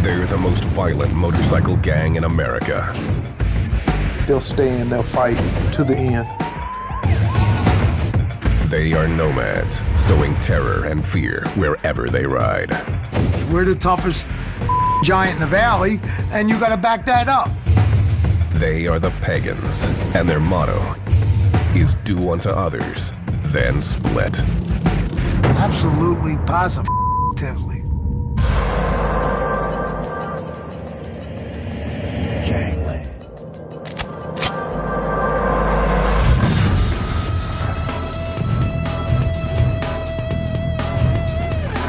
They're the most violent motorcycle gang in America. They'll stay and they'll fight to the end. They are nomads, sowing terror and fear wherever they ride. We're the toughest giant in the valley, and you gotta back that up. They are the Pagans, and their motto is do unto others, then split. Absolutely, positively. Gangland.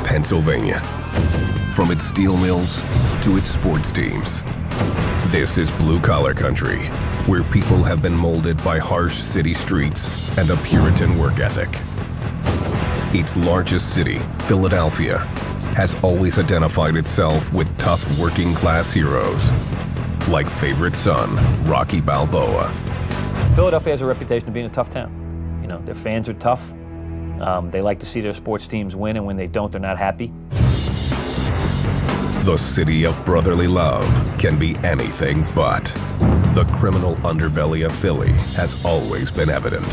Pennsylvania. From its steel mills to its sports teams. This is blue-collar country, where people have been molded by harsh city streets and a Puritan work ethic. Its largest city, Philadelphia, has always identified itself with tough working-class heroes, like favorite son, Rocky Balboa. Philadelphia has a reputation of being a tough town. You know, their fans are tough. They like to see their sports teams win, and when they don't, they're not happy. The city of brotherly love can be anything but. The criminal underbelly of Philly has always been evident.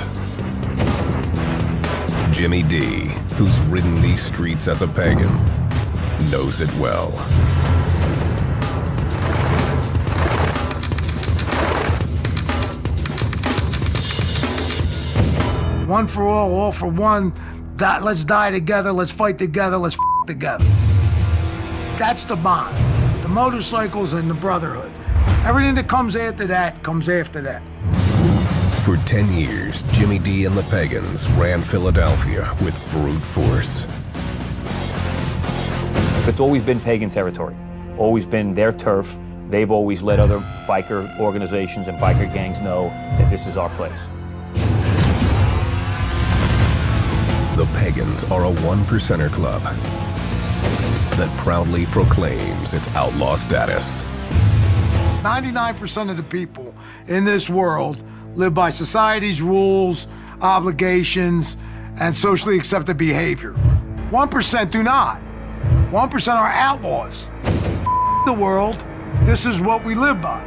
Jimmy D, who's ridden these streets as a pagan, knows it well. One for all for one. Let's die together, let's fight together, let's together. That's the bond. The motorcycles and the brotherhood. Everything that comes after that comes after that. For 10 years, Jimmy D and the Pagans ran Philadelphia with brute force. It's always been pagan territory, always been their turf. They've always let other biker organizations and biker gangs know that this is our place. The Pagans are a one-percenter club that proudly proclaims its outlaw status. 99% of the people in this world live by society's rules, obligations, and socially accepted behavior. 1% do not. 1% are outlaws. The world, this is what we live by.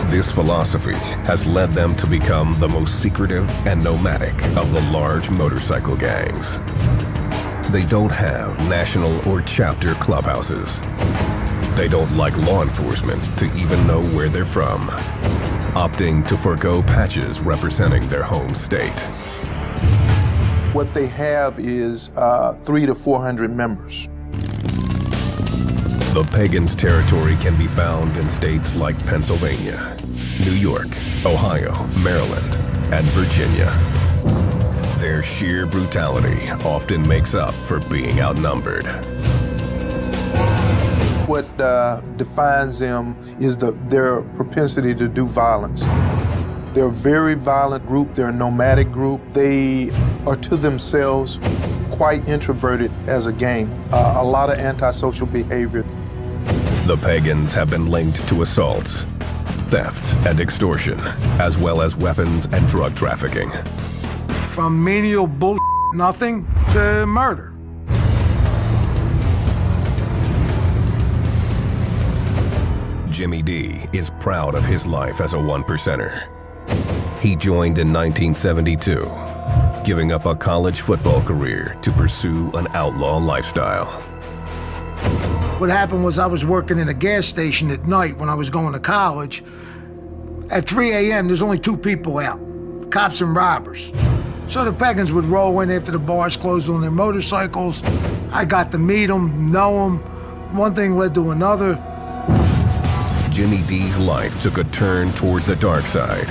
This philosophy has led them to become the most secretive and nomadic of the large motorcycle gangs. They don't have national or chapter clubhouses. They don't like law enforcement to even know where they're from, opting to forego patches representing their home state. What they have is 300 to 400 members. The Pagans' territory can be found in states like Pennsylvania, New York, Ohio, Maryland, and Virginia. Their sheer brutality often makes up for being outnumbered. What defines them is their propensity to do violence. They're a very violent group. They're a nomadic group. They are to themselves quite introverted as a gang. A lot of antisocial behavior. The Pagans have been linked to assaults, theft, and extortion, as well as weapons and drug trafficking. From menial bullshit, nothing, to murder. Jimmy D is proud of his life as a one-percenter. He joined in 1972, giving up a college football career to pursue an outlaw lifestyle. What happened was I was working in a gas station at night when I was going to college. At 3 a.m., there's only two people out, cops and robbers. So the Pagans would roll in after the bars closed on their motorcycles. I got to meet them, know them. One thing led to another. Jimmy D's life took a turn toward the dark side.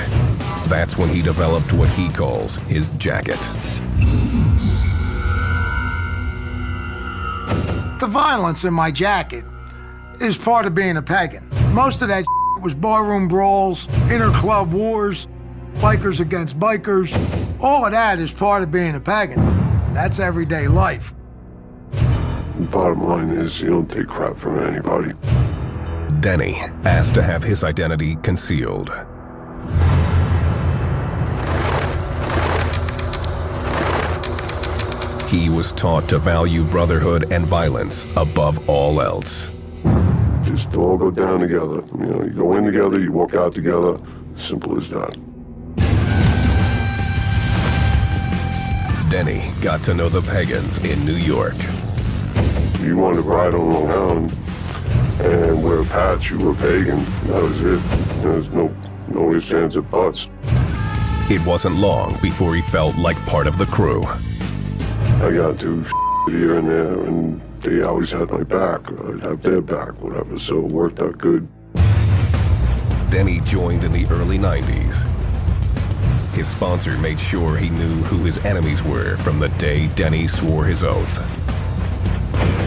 That's when he developed what he calls his jacket. The violence in my jacket is part of being a pagan. Most of that was barroom brawls, inter-club wars, bikers against bikers. All of that is part of being a pagan. That's everyday life. Bottom line is, you don't take crap from anybody. Denny asked to have his identity concealed. He was taught to value brotherhood and violence above all else. Just all go down together. You know, you go in together, you walk out together. Simple as that. Denny got to know the Pagans in New York. You wanted to ride on Long Island and wear a patch, you were pagan. That was it. There's no ifs, ands, or buts. It wasn't long before he felt like part of the crew. I got to here and there, and they always had my back. I'd have their back, whatever, so it worked out good. Denny joined in the early 90s. His sponsor made sure he knew who his enemies were from the day Denny swore his oath.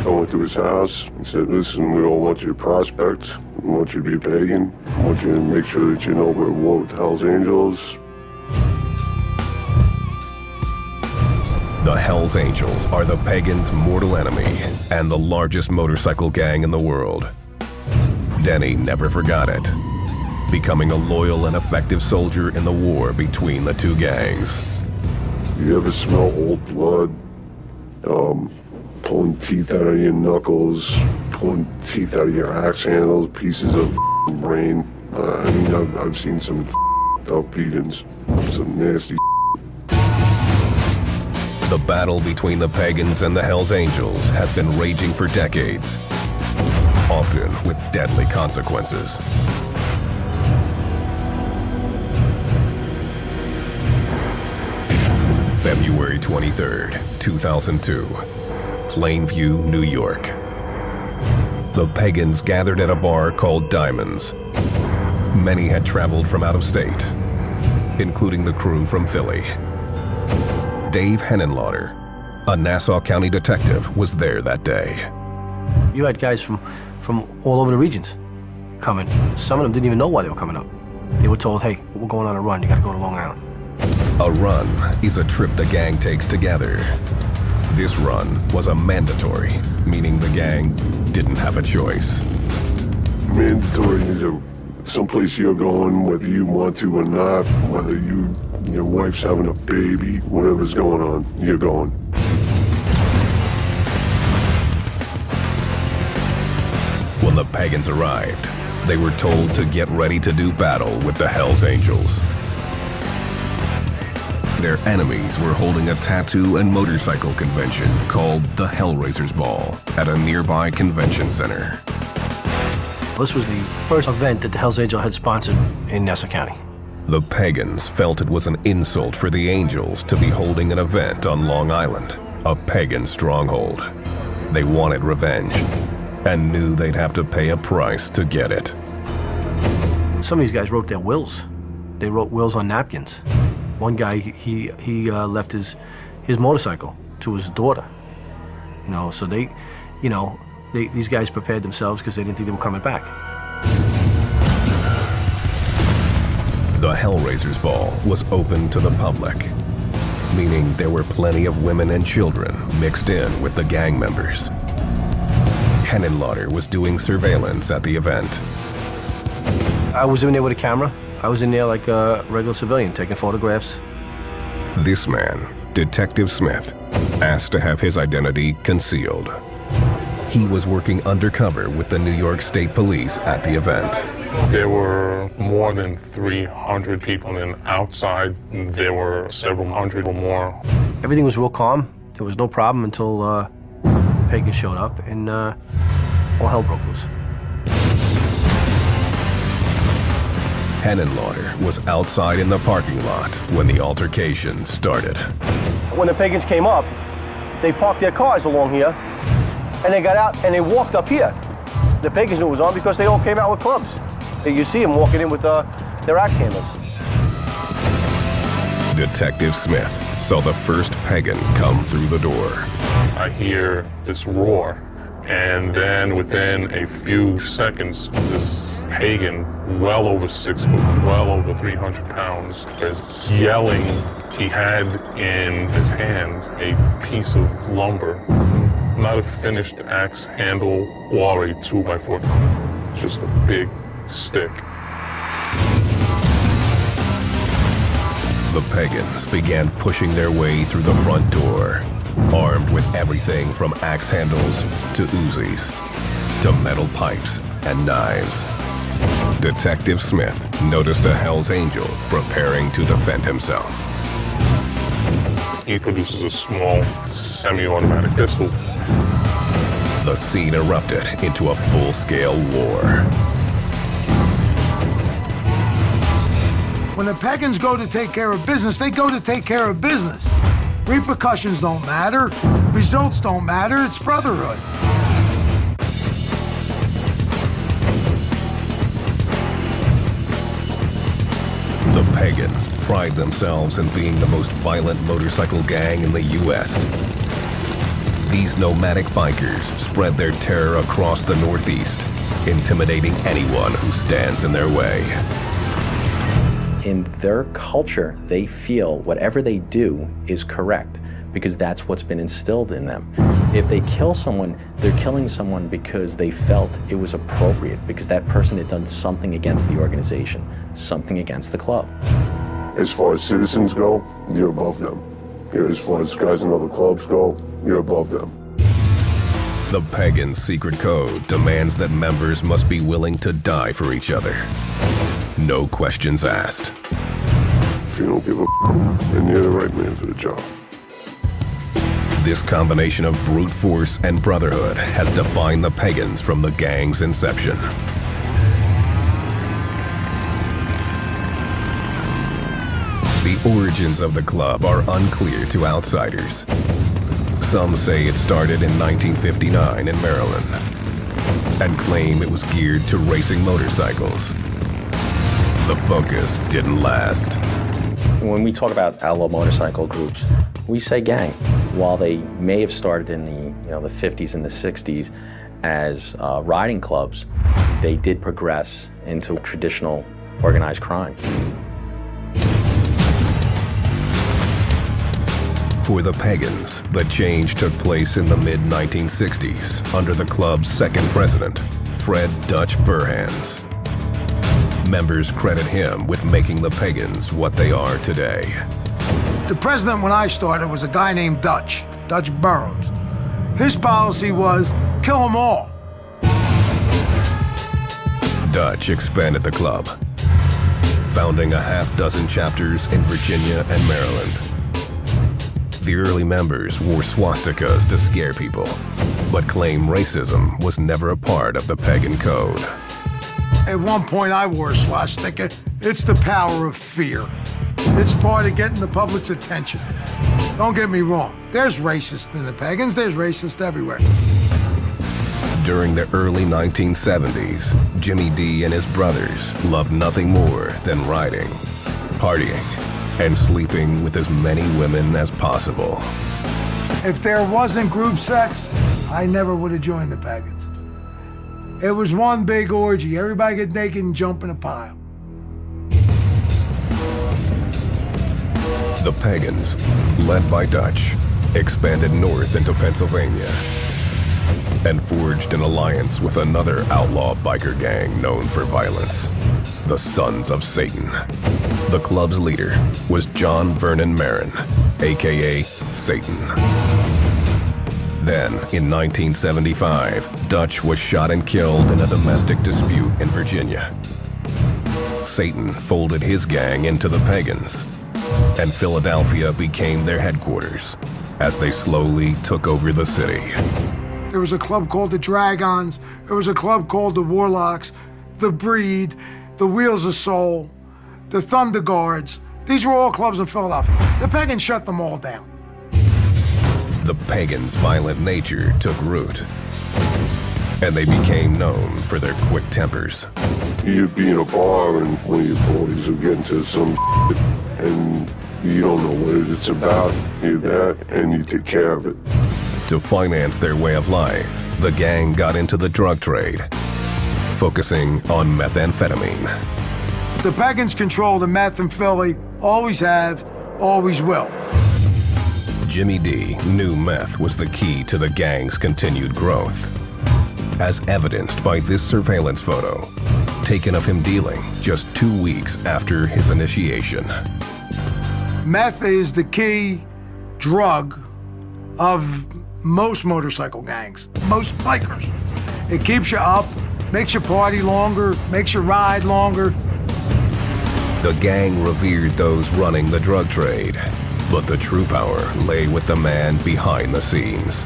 I went to his house and said, listen, we all want you to prospect. We want you to be a pagan. I want you to make sure that you know we're war with Hell's Angels. The Hells Angels are the Pagans' mortal enemy and the largest motorcycle gang in the world. Denny never forgot it, becoming a loyal and effective soldier in the war between the two gangs. You ever smell old blood? Pulling teeth out of your knuckles, pulling teeth out of your axe handles, pieces of brain. I mean, I've seen some up beatings, some nasty. The battle between the Pagans and the Hells Angels has been raging for decades, often with deadly consequences. February 23rd, 2002, Plainview, New York. The Pagans gathered at a bar called Diamonds. Many had traveled from out of state, including the crew from Philly. Dave Henenlotter, a Nassau County detective, was there that day. You had guys from all over the regions coming. Some of them didn't even know why they were coming up. They were told, hey, we're going on a run, you gotta go to Long Island. A run is a trip the gang takes together. This run was a mandatory, meaning the gang didn't have a choice. Mandatory is someplace you're going, whether you want to or not, whether your wife's having a baby, whatever's going on, you're going. When the Pagans arrived, they were told to get ready to do battle with the Hells Angels. Their enemies were holding a tattoo and motorcycle convention called the Hellraisers Ball at a nearby convention center. This was the first event that the Hells Angel had sponsored in Nassau County. The Pagans felt it was an insult for the Angels to be holding an event on Long Island, a pagan stronghold. They wanted revenge and knew they'd have to pay a price to get it. Some of these guys wrote their wills. They wrote wills on napkins. One guy, he left his motorcycle to his daughter. You know, so these guys prepared themselves because they didn't think they were coming back. The Hellraisers Ball was open to the public, meaning there were plenty of women and children mixed in with the gang members. Henenlotter was doing surveillance at the event. I was in there with a camera. I was in there like a regular civilian, taking photographs. This man, Detective Smith, asked to have his identity concealed. He was working undercover with the New York State Police at the event. There were more than 300 people, and outside there were several hundred or more. Everything was real calm. There was no problem until Pagans showed up, and all hell broke loose. Henenlotter was outside in the parking lot when the altercation started. When the Pagans came up, they parked their cars along here, and they got out and they walked up here. The Pagans knew it was on because they all came out with clubs. You see them walking in with their axe handles. Detective Smith saw the first pagan come through the door. I hear this roar, and then within a few seconds, this pagan, well over 6 foot, well over 300 pounds, is yelling. He had in his hands a piece of lumber, not a finished axe handle or a 2x4, just a big stick. The pagans began pushing their way through the front door, armed with everything from axe handles to Uzis. to metal pipes and knives. Detective Smith noticed a Hell's Angel preparing to defend himself. He produces a small semi-automatic pistol. The scene erupted into a full-scale war. When the pagans go to take care of business, they go to take care of business. Repercussions don't matter. Results don't matter. It's brotherhood. The Pagans pride themselves in being the most violent motorcycle gang in the U.S. These nomadic bikers spread their terror across the Northeast, intimidating anyone who stands in their way. In their culture, they feel whatever they do is correct because that's what's been instilled in them. If they kill someone, they're killing someone because they felt it was appropriate, because that person had done something against the organization, something against the club. As far as citizens go, you're above them. As far as guys in other clubs go, you're above them. The Pagans' secret code demands that members must be willing to die for each other. No questions asked. If you don't give a then you're the right man for the job. This combination of brute force and brotherhood has defined the Pagans from the gang's inception. The origins of the club are unclear to outsiders. Some say it started in 1959 in Maryland and claim it was geared to racing motorcycles. The focus didn't last. When we talk about outlaw motorcycle groups, we say gang. While they may have started in the 50s and the 60s as riding clubs, they did progress into traditional organized crime. For the Pagans, the change took place in the mid-1960s under the club's second president, Fred Dutch Burhans. Members credit him with making the Pagans what they are today. The president when I started was a guy named Dutch Burroughs. His policy was kill them all. Dutch expanded the club, founding a half-dozen chapters in Virginia and Maryland. The early members wore swastikas to scare people, but claim racism was never a part of the pagan code. At one point I wore a swastika. It's the power of fear. It's part of getting the public's attention. Don't get me wrong, there's racists in the pagans, there's racists everywhere. During the early 1970s, Jimmy D and his brothers loved nothing more than riding, partying, and sleeping with as many women as possible. If there wasn't group sex, I never would have joined the pagans. It was one big orgy. Everybody get naked and jump in a pile. The Pagans, led by Dutch, expanded north into Pennsylvania and forged an alliance with another outlaw biker gang known for violence, the Sons of Satan. The club's leader was John Vernon Marin, aka Satan. Then, in 1975, Dutch was shot and killed in a domestic dispute in Virginia. Satan folded his gang into the Pagans, and Philadelphia became their headquarters as they slowly took over the city. There was a club called the Dragons. There was a club called the Warlocks, the Breed, the Wheels of Soul, the Thunder Guards. These were all clubs in Philadelphia. The pagans shut them all down. The Pagans' violent nature took root, and they became known for their quick tempers. You'd be in a bar and one of your boys will get into some shit and you don't know what it's about. You're that and you take care of it. To finance their way of life, the gang got into the drug trade, focusing on methamphetamine. The pagans control the meth in Philly, always have, always will. Jimmy D knew meth was the key to the gang's continued growth, as evidenced by this surveillance photo, taken of him dealing just 2 weeks after his initiation. Meth is the key drug of most motorcycle gangs, most bikers. It keeps you up, makes you party longer, makes you ride longer. The gang revered those running the drug trade, but the true power lay with the man behind the scenes.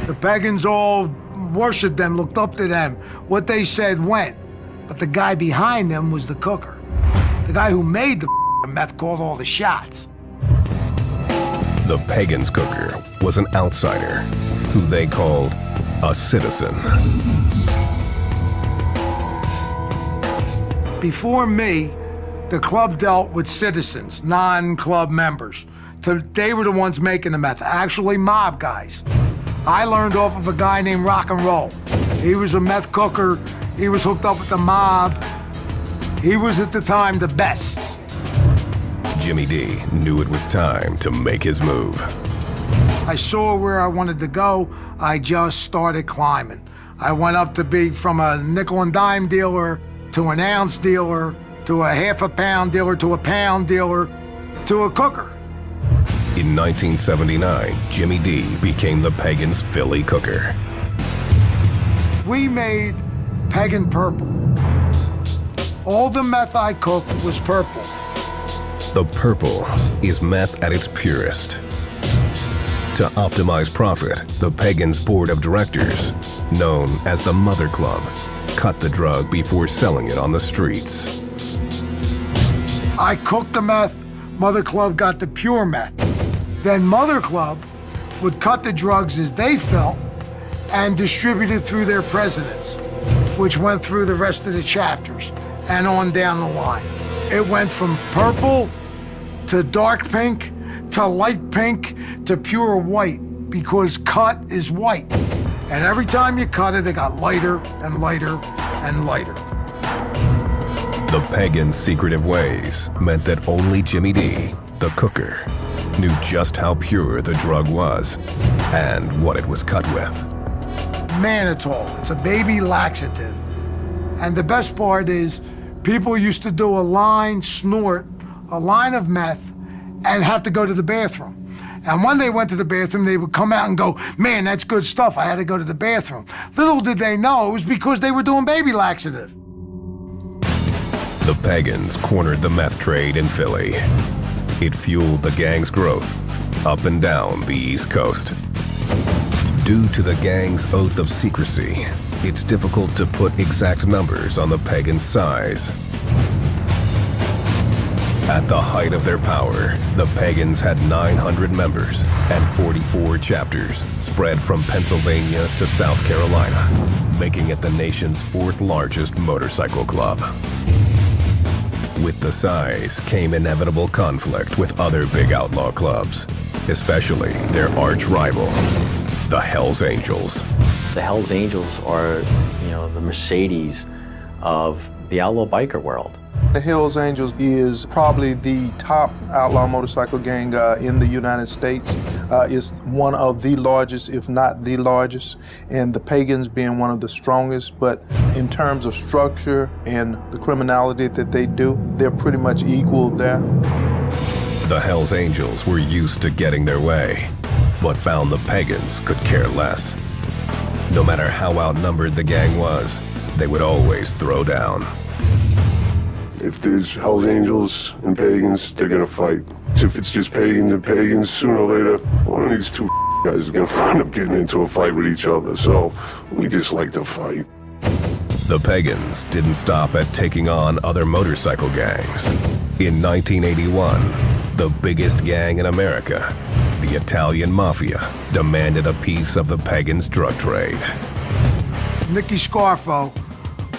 The pagans all worshipped them, looked up to them. What they said went. But the guy behind them was the cooker. The guy who made the meth called all the shots. The pagans' cooker was an outsider who they called a citizen. Before me, the club dealt with citizens, non-club members. They were the ones making the meth, actually mob guys. I learned off of a guy named Rock and Roll. He was a meth cooker. He was hooked up with the mob. He was at the time the best. Jimmy D knew it was time to make his move. I saw where I wanted to go. I just started climbing. I went up to be from a nickel and dime dealer to an ounce dealer to a half a pound dealer to a pound dealer to a cooker. In 1979, Jimmy D became the Pagans' Philly cooker. We made Pagan purple. All the meth I cooked was purple. The purple is meth at its purest. To optimize profit, the Pagans' board of directors, known as the Mother Club, cut the drug before selling it on the streets. I cooked the meth, Mother Club got the pure meth. Then Mother Club would cut the drugs as they felt and distribute it through their presidents, which went through the rest of the chapters and on down the line. It went from purple to dark pink to light pink to pure white, because cut is white. And every time you cut it, it got lighter and lighter and lighter. The Pagans' secretive ways meant that only Jimmy D, the cooker, knew just how pure the drug was and what it was cut with. Mannitol, it's a baby laxative. And the best part is, people used to do a line, snort a line of meth and have to go to the bathroom. And when they went to the bathroom, they would come out and go, man, that's good stuff, I had to go to the bathroom. Little did they know it was because they were doing baby laxative. The Pagans cornered the meth trade in Philly. It fueled the gang's growth up and down the East Coast. Due to the gang's oath of secrecy, it's difficult to put exact numbers on the Pagans' size. At the height of their power, the Pagans had 900 members and 44 chapters spread from Pennsylvania to South Carolina, making it the nation's 4th largest motorcycle club. With the size came inevitable conflict with other big outlaw clubs, especially their arch rival, the Hells Angels. The Hells Angels are, the Mercedes of the outlaw biker world. The Hells Angels is probably the top outlaw motorcycle gang in the United States. It's one of the largest, if not the largest, and the Pagans being one of the strongest. But in terms of structure and the criminality that they do, they're pretty much equal there. The Hells Angels were used to getting their way, but found the Pagans could care less. No matter how outnumbered the gang was, they would always throw down. If there's Hells Angels and Pagans, they're gonna fight. If it's just Pagans and Pagans, sooner or later, one of these two guys is gonna wind up getting into a fight with each other. So we just like to fight. The Pagans didn't stop at taking on other motorcycle gangs. In 1981, the biggest gang in America, the Italian Mafia, demanded a piece of the Pagans' drug trade. Nicky Scarfo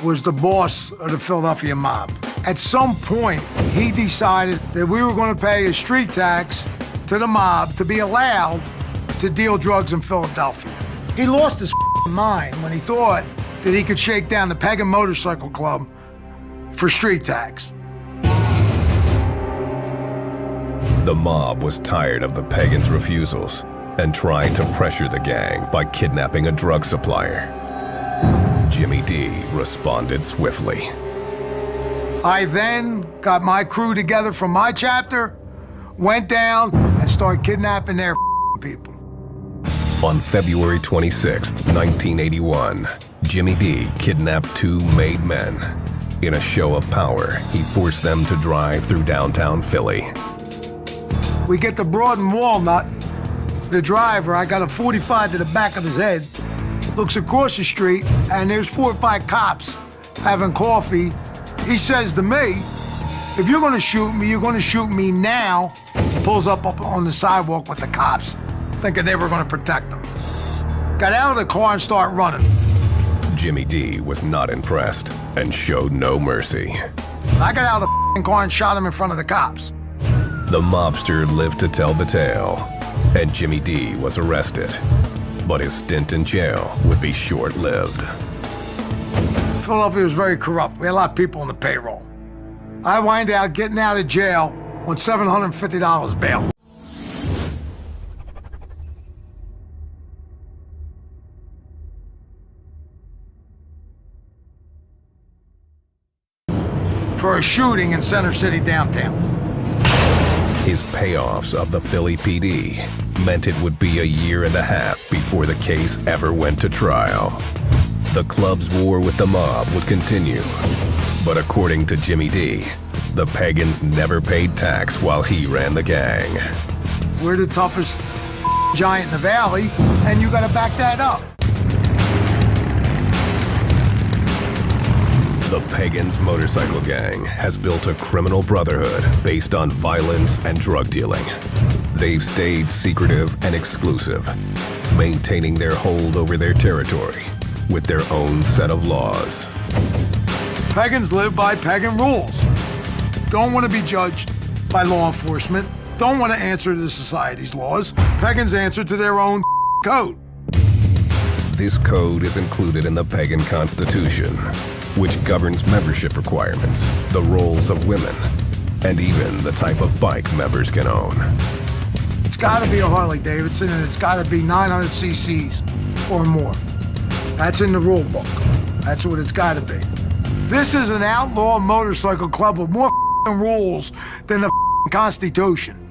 was the boss of the Philadelphia mob. At some point, he decided that we were going to pay a street tax to the mob to be allowed to deal drugs in Philadelphia. He lost his mind when he thought that he could shake down the Pagan Motorcycle Club for street tax. The mob was tired of the Pagans' refusals and tried to pressure the gang by kidnapping a drug supplier. Jimmy D responded swiftly. I then got my crew together from my chapter, went down and started kidnapping their people. On February 26, 1981, Jimmy D kidnapped two made men. In a show of power, he forced them to drive through downtown Philly. We get to Broad and Walnut. The driver, I got a 45 to the back of his head, looks across the street, and there's 4 or 5 cops having coffee. He says to me, if you're gonna shoot me, you're gonna shoot me now. He pulls up on the sidewalk with the cops, thinking they were gonna protect him. Got out of the car and started running. Jimmy D was not impressed and showed no mercy. I got out of the car and shot him in front of the cops. The mobster lived to tell the tale, and Jimmy D was arrested. But his stint in jail would be short-lived. Philadelphia was very corrupt. We had a lot of people on the payroll. I wind out getting out of jail on $750 bail. For a shooting in Center City downtown. His payoffs of the Philly PD meant it would be a year and a half before the case ever went to trial. The club's war with the mob would continue. But according to Jimmy D, the Pagans never paid tax while he ran the gang. We're the toughest giant in the valley, and you gotta back that up. The Pagans motorcycle gang has built a criminal brotherhood based on violence and drug dealing. They've stayed secretive and exclusive, maintaining their hold over their territory with their own set of laws. Pagans live by pagan rules. Don't want to be judged by law enforcement. Don't want to answer to society's laws. Pagans answer to their own code. This code is included in the Pagan Constitution, which governs membership requirements, the roles of women, and even the type of bike members can own. It's got to be a Harley Davidson, and it's got to be 900 cc's or more. That's in the rule book. That's what it's got to be. This is an outlaw motorcycle club with more rules than the Constitution.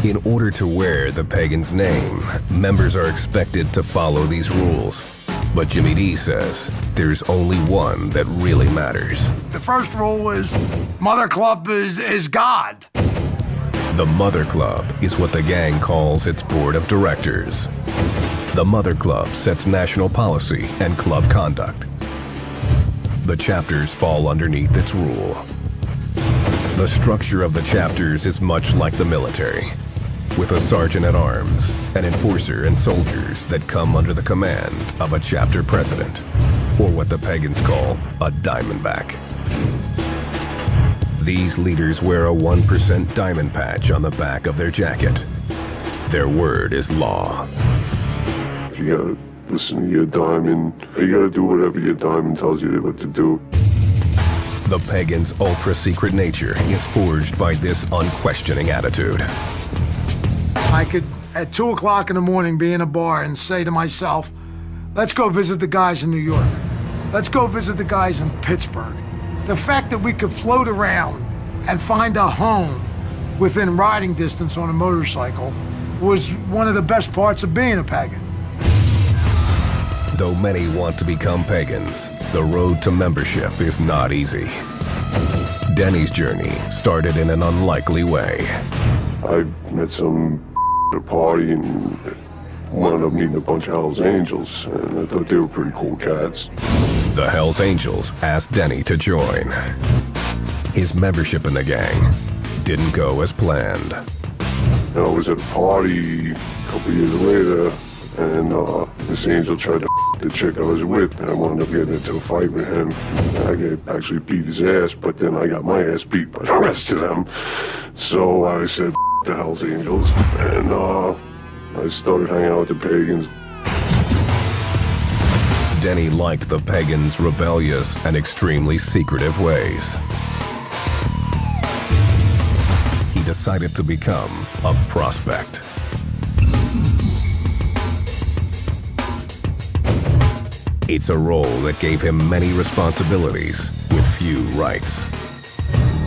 In order to wear the Pagans' name, members are expected to follow these rules. But Jimmy D says there's only one that really matters. The first rule is Mother Club is God. The Mother Club is what the gang calls its board of directors. The Mother Club sets national policy and club conduct. The chapters fall underneath its rule. The structure of the chapters is much like the military, with a sergeant-at-arms, an enforcer, and soldiers that come under the command of a chapter president, or what the Pagans call a diamondback. These leaders wear a 1% diamond patch on the back of their jacket. Their word is law. You gotta listen to your diamond. You gotta do whatever your diamond tells you what to do. The Pagans' ultra-secret nature is forged by this unquestioning attitude. I could, at 2 o'clock in the morning, be in a bar and say to myself, let's go visit the guys in New York. Let's go visit the guys in Pittsburgh. The fact that we could float around and find a home within riding distance on a motorcycle was one of the best parts of being a pagan. Though many want to become pagans, the road to membership is not easy. Denny's journey started in an unlikely way. I met some at a party and wound up meeting a bunch of Hells Angels, and I thought they were pretty cool cats. The Hells Angels asked Denny to join. His membership in the gang didn't go as planned. I was at a party a couple years later, and this angel tried to the chick I was with, and I wound up getting into a fight with him. I actually beat his ass, but then I got my ass beat by the rest of them. So I said, the Hells Angels, and I started hanging out with the Pagans. Denny liked the Pagans' rebellious and extremely secretive ways. He decided to become a prospect. It's a role that gave him many responsibilities with few rights.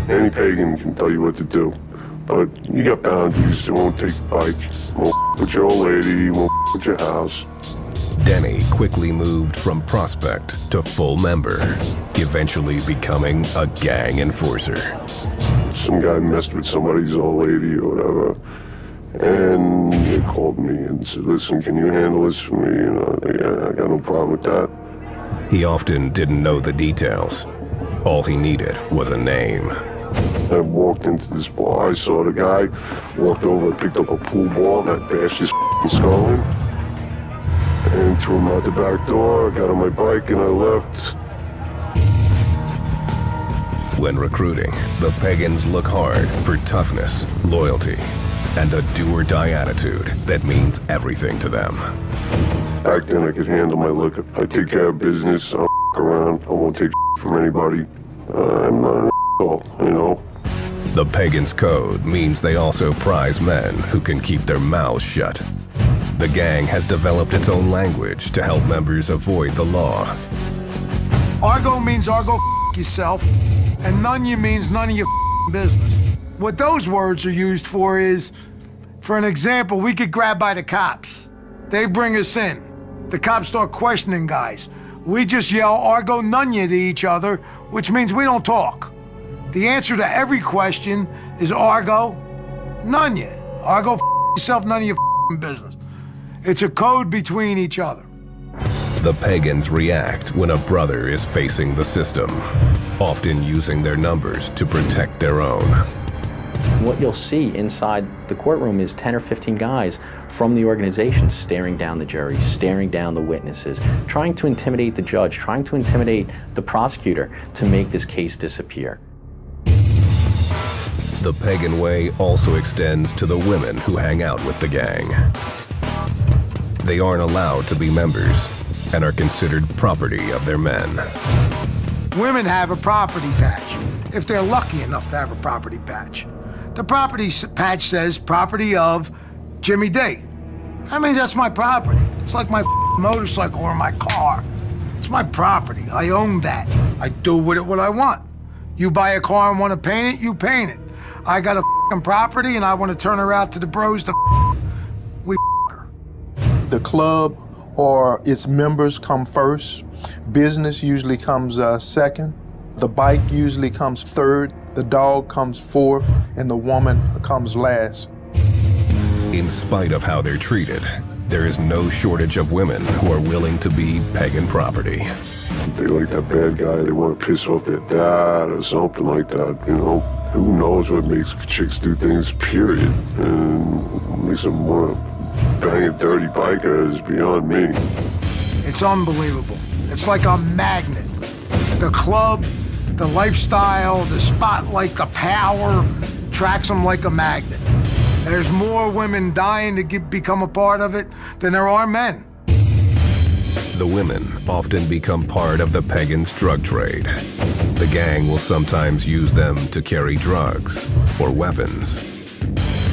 Any pagan can tell you what to do, but you got boundaries. They won't take the bike, won't with your old lady, he won't with your house. Denny quickly moved from prospect to full member, eventually becoming a gang enforcer. Some guy messed with somebody's old lady or whatever, and they called me and said, listen, can you handle this for me? And I got no problem with that. He often didn't know the details. All he needed was a name. I walked into this bar, I saw the guy, walked over and picked up a pool ball, and I bashed his skull in, and threw him out the back door. I got on my bike and I left. When recruiting, the Pagans look hard for toughness, loyalty, and a do-or-die attitude that means everything to them. Back then I could handle my liquor. I take care of business, I don't around, I won't take from anybody. I'm not an asshole, you know? The Pagans' code means they also prize men who can keep their mouths shut. The gang has developed its own language to help members avoid the law. Argo means Argo yourself, and none you means none of your business. What those words are used for is, for an example, we get grabbed by the cops. They bring us in. The cops start questioning guys. We just yell Argo Nunya to each other, which means we don't talk. The answer to every question is Argo Nunya. Argo yourself, none of your business. It's a code between each other. The Pagans react when a brother is facing the system, often using their numbers to protect their own. What you'll see inside the courtroom is 10 or 15 guys from the organization staring down the jury, staring down the witnesses, trying to intimidate the judge, trying to intimidate the prosecutor to make this case disappear. The Pagan way also extends to the women who hang out with the gang. They aren't allowed to be members and are considered property of their men. Women have a property patch, if they're lucky enough to have a property patch. The property patch says property of Jimmy D. I mean, that's my property. It's like my motorcycle or my car. It's my property. I own that. I do with it what I want. You buy a car and want to paint it, you paint it. I got a property and I want to turn her out to the bros to we her. The club or its members come first. Business usually comes second. The bike usually comes third. The dog comes fourth, and the woman comes last. In spite of how they're treated, there is no shortage of women who are willing to be Pagan property. They like that bad guy, they want to piss off their dad or something like that, you know. Who knows what makes chicks do things, period. And makes them want to bang a dirty biker is beyond me. It's unbelievable. It's like a magnet. The club, the lifestyle, the spotlight, the power tracks them like a magnet. There's more women dying to become a part of it than there are men. The women often become part of the Pagans' drug trade. The gang will sometimes use them to carry drugs or weapons.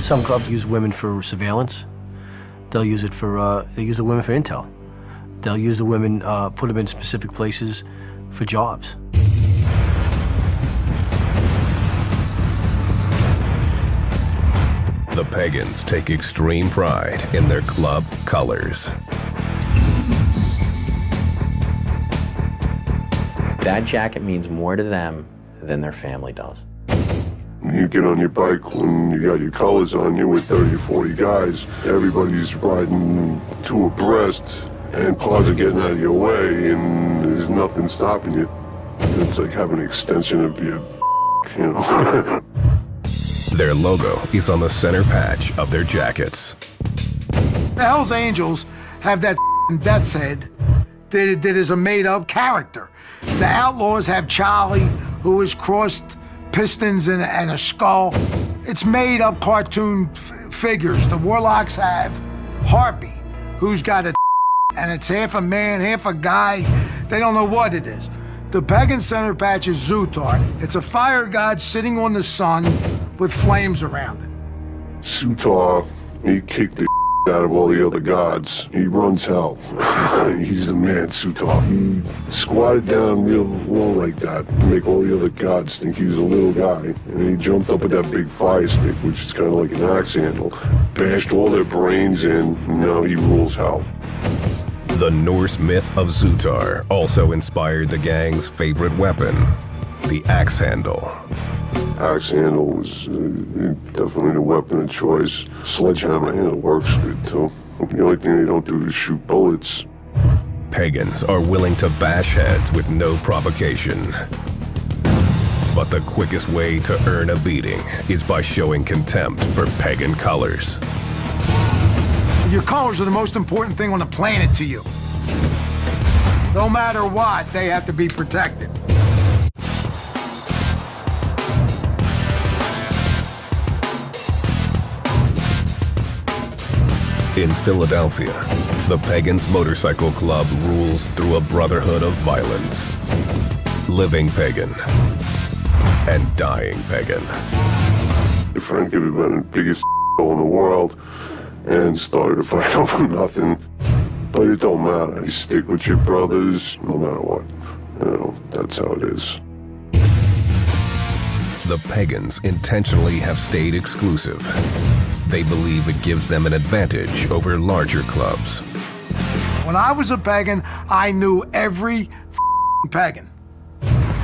Some clubs use women for surveillance. They'll use it for, they use the women for intel. They'll use the women, put them in specific places for jobs. The Pagans take extreme pride in their club colors. That jacket means more to them than their family does. You get on your bike when you got your colors on you with 30 or 40 guys. Everybody's riding two abreast, and cars are getting out of your way, and there's nothing stopping you. It's like having an extension of your, you know. Their logo is on the center patch of their jackets. The Hells Angels have that death's head that is a made-up character. The Outlaws have Charlie, who is crossed pistons and a skull. It's made-up cartoon figures. The Warlocks have Harpy, who's got a and it's half a man, half a guy. They don't know what it is. The Pagan center patch is Zutar. It's a fire god sitting on the sun with flames around it. Sutar, he kicked the out of all the other gods. He runs hell. He's the man, Sutar. He squatted down real low like that to make all the other gods think he was a little guy. And he jumped up with that big fire stick, which is kind of like an axe handle, bashed all their brains in, and now he rules hell. The Norse myth of Sutar also inspired the gang's favorite weapon, the axe handle. Axe handle was definitely the weapon of choice. Sledgehammer handle works good too. The only thing they don't do is shoot bullets. Pagans are willing to bash heads with no provocation. But the quickest way to earn a beating is by showing contempt for pagan colors. Your colors are the most important thing on the planet to you. No matter what, they have to be protected. In Philadelphia, the Pagans Motorcycle Club rules through a brotherhood of violence. Living pagan and dying pagan. Frank had been the biggest in the world and started a fight over nothing. But it don't matter. You stick with your brothers no matter what. You know, that's how it is. The Pagans intentionally have stayed exclusive. They believe it gives them an advantage over larger clubs. When I was a pagan, I knew every pagan.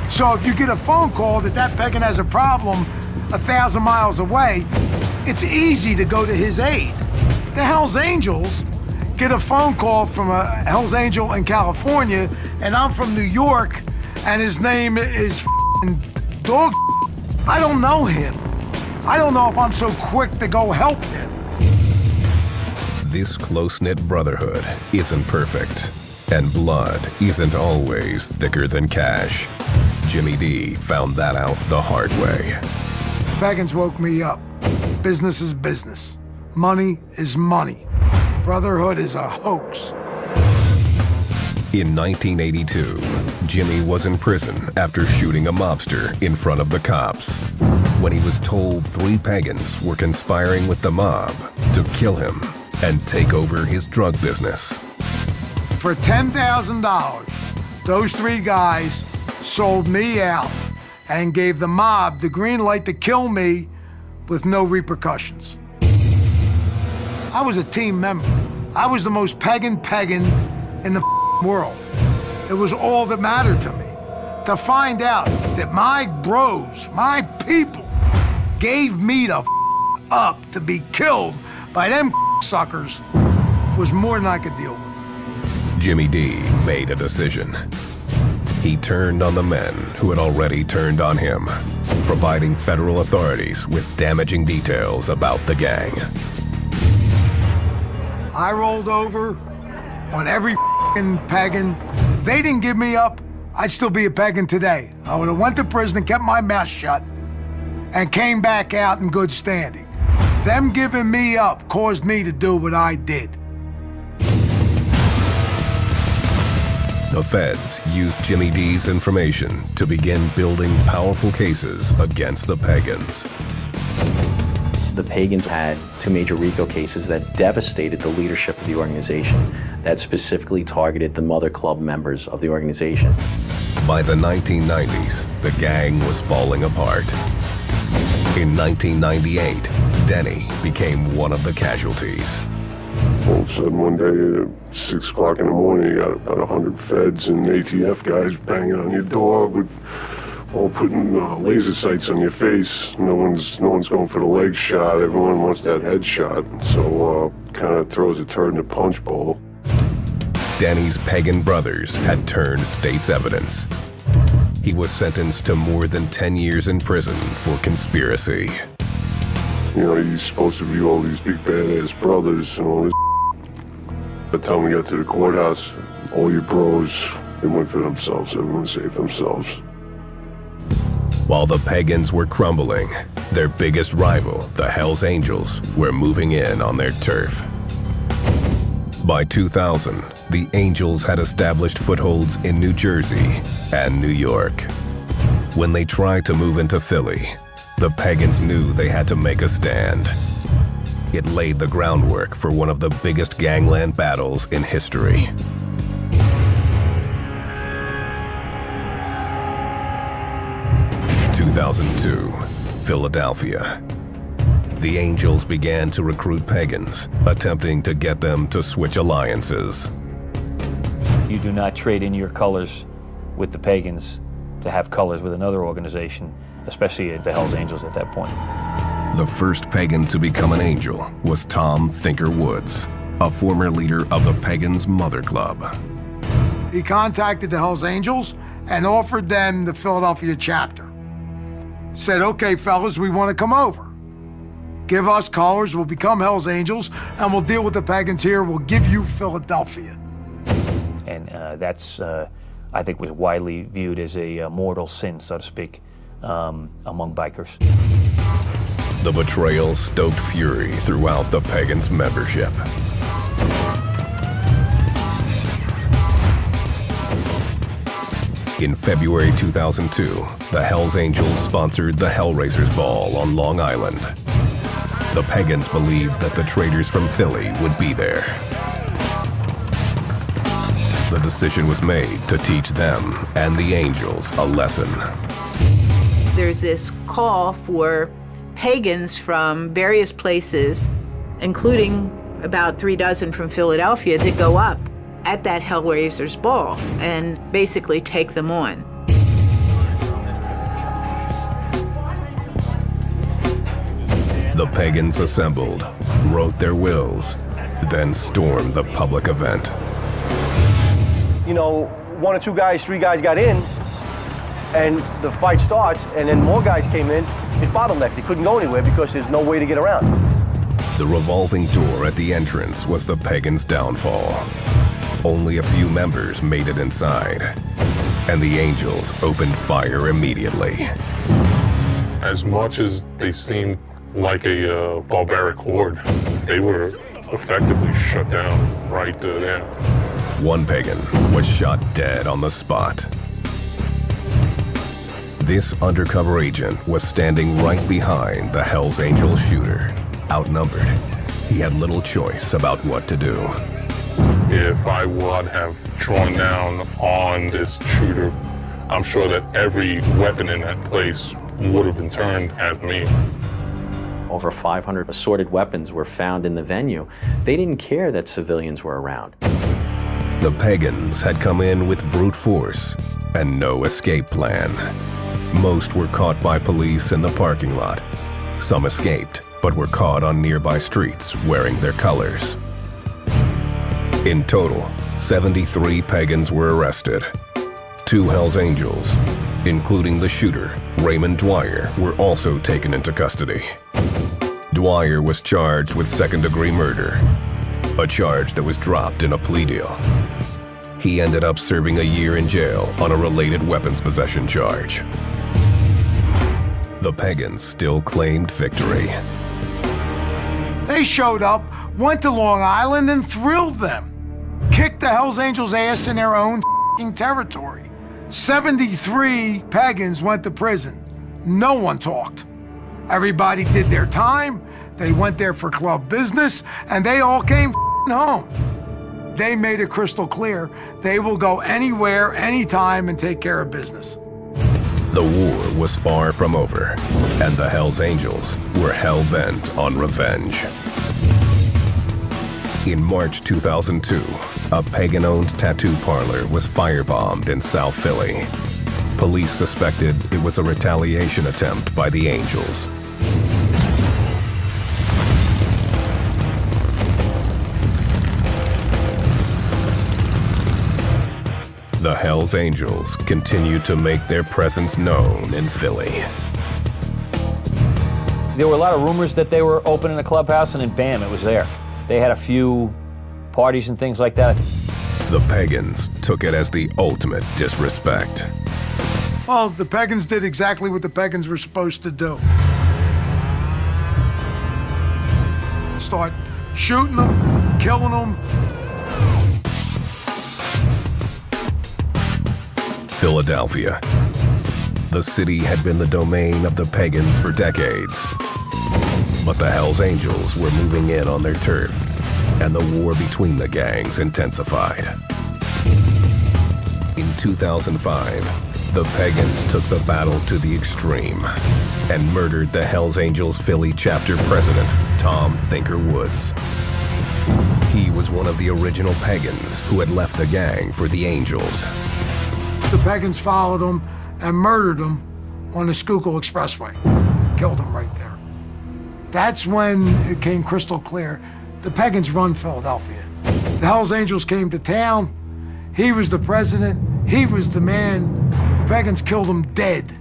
So if you get a phone call that that pagan has a problem 1,000 miles away, it's easy to go to his aid. The Hells Angels get a phone call from a Hells Angel in California, and I'm from New York, and his name is Dog. I don't know him. I don't know if I'm so quick to go help him. This close-knit brotherhood isn't perfect, and blood isn't always thicker than cash. Jimmy D found that out the hard way. Pagans woke me up. Business is business. Money is money. Brotherhood is a hoax. In 1982, Jimmy was in prison after shooting a mobster in front of the cops when he was told 3 pagans were conspiring with the mob to kill him and take over his drug business. For $10,000, those 3 guys sold me out and gave the mob the green light to kill me with no repercussions. I was a team member. I was the most pagan in the world. It was all that mattered to me. To find out that my bros, my people, gave me the up to be killed by them suckers was more than I could deal with. Jimmy D made a decision. He turned on the men who had already turned on him, providing federal authorities with damaging details about the gang. I rolled over on every pagan. If they didn't give me up, I'd still be a pagan today. I would have went to prison and kept my mouth shut and came back out in good standing. Them giving me up caused me to do what I did. The feds used Jimmy D's information to begin building powerful cases against the pagans. The pagans had 2 major RICO cases that devastated the leadership of the organization, that specifically targeted the Mother Club members of the organization. By the 1990s, the gang was falling apart. In 1998, Denny became one of the casualties. All of a sudden one day at 6 o'clock in the morning, you got about 100 feds and ATF guys banging on your door with all putting laser sights on your face. No one's going for the leg shot. Everyone wants that head shot. So kind of throws a turd in the punch bowl. Denny's pagan brothers had turned state's evidence. He was sentenced to more than 10 years in prison for conspiracy. You know, he's supposed to be all these big badass brothers and all this. By the time we got to the courthouse, all your bros, they went for themselves. Everyone saved themselves. While the pagans were crumbling, their biggest rival, the Hells Angels, were moving in on their turf. By 2000, the Angels had established footholds in New Jersey and New York. When they tried to move into Philly, the pagans knew they had to make a stand. It laid the groundwork for one of the biggest gangland battles in history. In 2002, Philadelphia. The Angels began to recruit pagans, attempting to get them to switch alliances. You do not trade in your colors with the pagans to have colors with another organization, especially the Hells Angels at that point. The first pagan to become an angel was Tom Thinker Woods, a former leader of the Pagans Mother Club. He contacted the Hells Angels and offered them the Philadelphia chapter. Said, okay, fellas, we want to come over. Give us colors, we'll become Hells Angels, and we'll deal with the pagans here. We'll give you Philadelphia. And that's, I think, was widely viewed as a mortal sin, so to speak, among bikers. The betrayal stoked fury throughout the Pagans' membership. In February 2002, the Hells Angels sponsored the Hellraisers Ball on Long Island. The Pagans believed that the traders from Philly would be there. The decision was made to teach them and the Angels a lesson. There's this call for pagans from various places, including about 3 dozen from Philadelphia, to go up at that Hellraisers Ball and basically take them on. The pagans assembled, wrote their wills, then stormed the public event. You know, 1 or 2 guys, 3 guys got in, and the fight starts, and then more guys came in. It bottlenecked. They couldn't go anywhere because there's no way to get around. The revolving door at the entrance was the pagans' downfall. Only a few members made it inside, and the Angels opened fire immediately. As much as they seemed like a barbaric horde, they were effectively shut down right there. One pagan was shot dead on the spot. This undercover agent was standing right behind the Hells Angels shooter. Outnumbered, he had little choice about what to do. If I would have drawn down on this shooter, I'm sure that every weapon in that place would have been turned at me. Over 500 assorted weapons were found in the venue. They didn't care that civilians were around. The pagans had come in with brute force and no escape plan. Most were caught by police in the parking lot. Some escaped, but were caught on nearby streets wearing their colors. In total, 73 pagans were arrested. 2 Hells Angels, including the shooter, Raymond Dwyer, were also taken into custody. Dwyer was charged with second-degree murder, a charge that was dropped in a plea deal. He ended up serving a year in jail on a related weapons possession charge. The pagans still claimed victory. They showed up, went to Long Island, and thrilled them. Kicked the Hells Angels' ass in their own territory. 73 pagans went to prison. No one talked. Everybody did their time. They went there for club business, and they all came home. They made it crystal clear they will go anywhere, anytime, and take care of business. The war was far from over, and the Hells Angels were hell-bent on revenge. In March 2002, a pagan-owned tattoo parlor was firebombed in South Philly. Police suspected it was a retaliation attempt by the Angels. The Hells Angels continued to make their presence known in Philly. There were a lot of rumors that they were opening a clubhouse, and then bam, it was there. They had a few parties and things like that. The pagans took it as the ultimate disrespect. Well, the pagans did exactly what the pagans were supposed to do. Start shooting them, killing them. Philadelphia. The city had been the domain of the pagans for decades. But the Hells Angels were moving in on their turf, and the war between the gangs intensified. In 2005, the pagans took the battle to the extreme and murdered the Hells Angels Philly chapter president, Tom Thinker Woods. He was one of the original pagans who had left the gang for the Angels. The pagans followed him and murdered him on the Schuylkill Expressway. Killed him right there. That's when it came crystal clear. The pagans run Philadelphia. The Hells Angels came to town. He was the president. He was the man. The pagans killed him dead.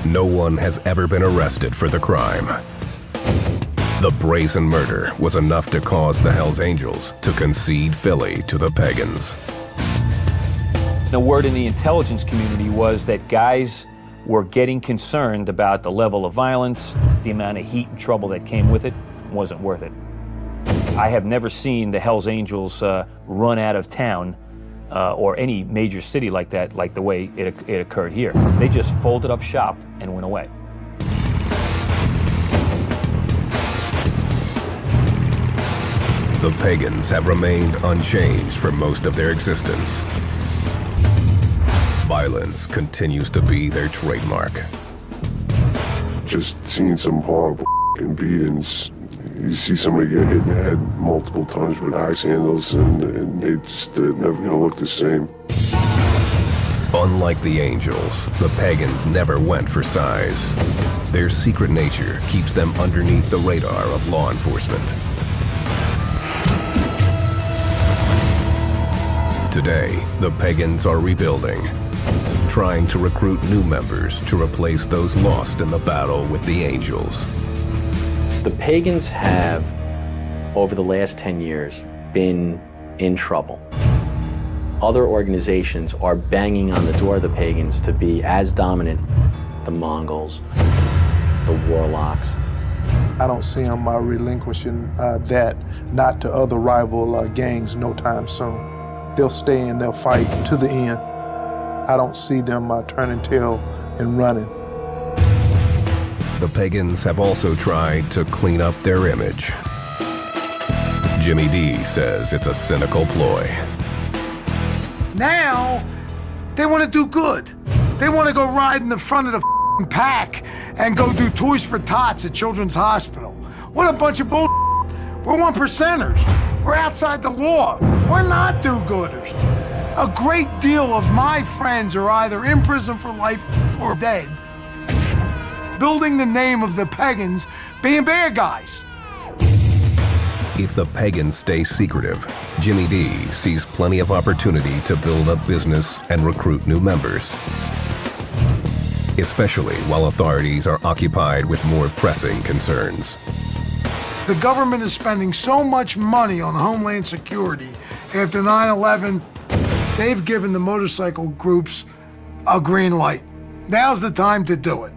No one has ever been arrested for the crime. The brazen murder was enough to cause the Hells Angels to concede Philly to the pagans. The word in the intelligence community was that guys were getting concerned about the level of violence, the amount of heat and trouble that came with it. Wasn't worth it. I have never seen the Hells Angels run out of town or any major city like that, like the way it occurred here. They just folded up shop and went away. The pagans have remained unchanged for most of their existence. Violence continues to be their trademark. Just seeing some horrible beatings. You see somebody get hit in the head multiple times with axe handles, and they just never gonna look the same. Unlike the Angels, the pagans never went for size. Their secret nature keeps them underneath the radar of law enforcement. Today, the pagans are rebuilding, trying to recruit new members to replace those lost in the battle with the Angels. The pagans have, over the last 10 years, been in trouble. Other organizations are banging on the door of the pagans to be as dominant. The Mongols, the Warlocks. I don't see them relinquishing that, not to other rival gangs no time soon. They'll stay and they'll fight to the end. I don't see them turning tail and running. The pagans have also tried to clean up their image. Jimmy D says it's a cynical ploy. Now, they want to do good. They want to go ride in the front of the pack and go do Toys for Tots at Children's Hospital. What a bunch of bull. We're 1%ers. We're outside the law. We're not do-gooders. A great deal of my friends are either in prison for life or dead, building the name of the pagans being bad guys. If the pagans stay secretive, Jimmy D sees plenty of opportunity to build up business and recruit new members, especially while authorities are occupied with more pressing concerns. The government is spending so much money on Homeland Security. After 9/11, they've given the motorcycle groups a green light. Now's the time to do it.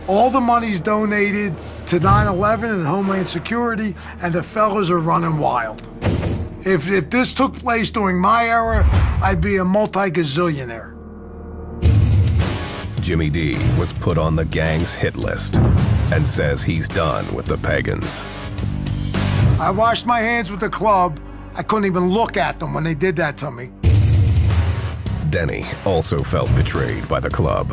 All the money's donated to 9/11 and Homeland Security, and the fellas are running wild. If this took place during my era, I'd be a multi-gazillionaire. Jimmy D was put on the gang's hit list and says he's done with the pagans. I washed my hands with the club. I couldn't even look at them when they did that to me. Denny also felt betrayed by the club.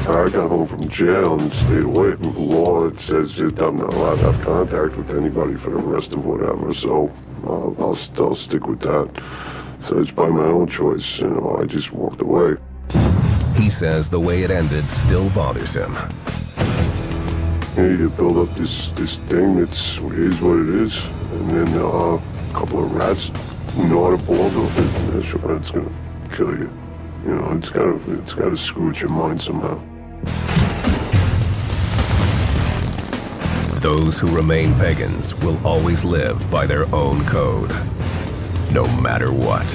I got home from jail and stayed away from the law. It says that I'm not allowed to have contact with anybody for the rest of whatever, so I'll stick with that. So it's by my own choice, I just walked away. He says the way it ended still bothers him. You build up this thing that's what it is, and then a couple of rats gnaw at a ball of it, it's gonna kill you. It's gotta screw with your mind somehow. Those who remain pagans will always live by their own code, no matter what.